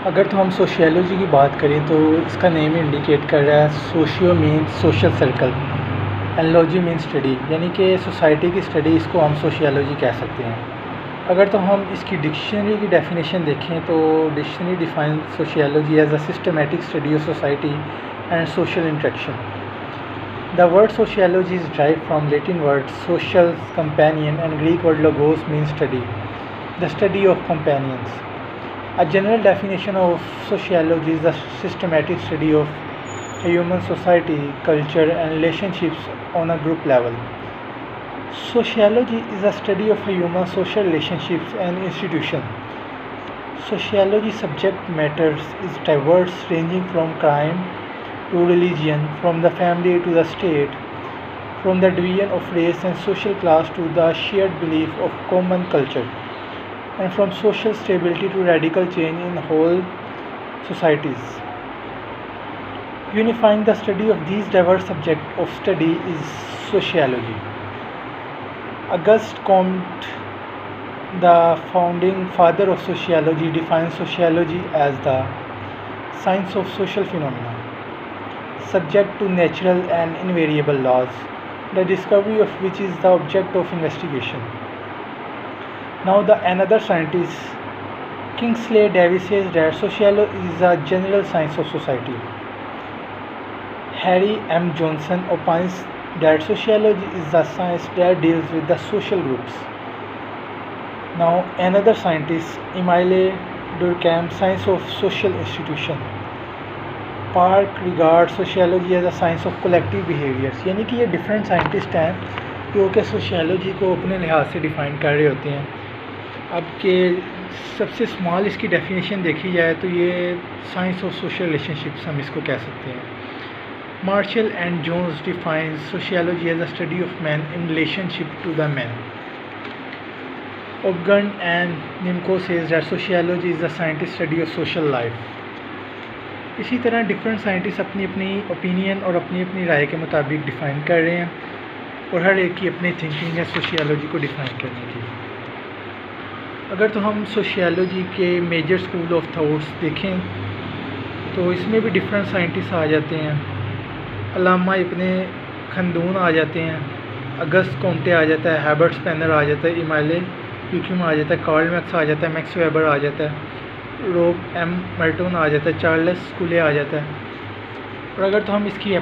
अगर तो हम सोशियोलॉजी की बात करें तो इसका नेम इंडिकेट कर रहा है। Socio means social circle and logy means study, यानी कि सोसाइटी की स्टडी, इसको हम सोशियोलॉजी कह सकते हैं। अगर तो हम इसकी डिक्शनरी की डेफिनेशन देखें तो dictionary define sociology as a systematic study of society and social interaction. The word sociology is drive from Latin word social, companion, and Greek word logos means study, the study of companions. A general definition of sociology is the systematic study of a human society, culture, and relationships on a group level. Sociology is a study of a human social relationships and institution. Sociology subject matters is diverse, ranging from crime to religion, from the family to the state, from the division of race and social class to the shared belief of common culture, and from social stability to radical change in whole societies. Unifying the study of these diverse subjects of study is sociology. Auguste Comte, the founding father of sociology, defines sociology as the science of social phenomena, subject to natural and invariable laws, the discovery of which is the object of investigation. Now, the another scientist, Kingsley Davis, says that sociology is a general science of society. Harry M. Johnson opines that sociology is the science that deals with the social groups. Now, another scientist, Emile Durkheim, science of social institution. Park regard sociology as a science of collective behaviours, यानी कि ये different scientist हैं जो कि sociology को अपने लिहाज से डिफ़ाइन कर रहे होते हैं। अब के सबसे स्मॉल इसकी डेफिनेशन देखी जाए तो ये साइंस ऑफ सोशल रिलेशनशिप्स हम इसको कह सकते हैं। Marshall and Jones defines sociology as a study of man in relationship to the man. Ogburn and Nimkoff says that sociology is the scientist study of social life. इसी तरह different scientist अपनी अपनी opinion और अपनी अपनी राय के मुताबिक define कर रहे हैं और हर एक की अपनी थिंकिंग है सोशियोलॉजी को डिफ़ाइन करने की। अगर तो हम सोशियोलॉजी के मेजर स्कूल ऑफ थॉट्स देखें तो इसमें भी डिफरेंट साइंटिस्ट आ जाते हैं। अल्लामा इब्ने खल्दून आ जाते हैं, अगस्त कॉम्टे आ जाता है, हर्बर्ट स्पेनर आ जाता है, इमाइले ड्यूरकheim आ जाता है, कार्ल मैक्स आ जाता है, मैक्स वेबर आ जाता है, रोब एम मर्टन आ जाता है, चार्ल्स स्कूले आ जाता है। और अगर तो हम इसकी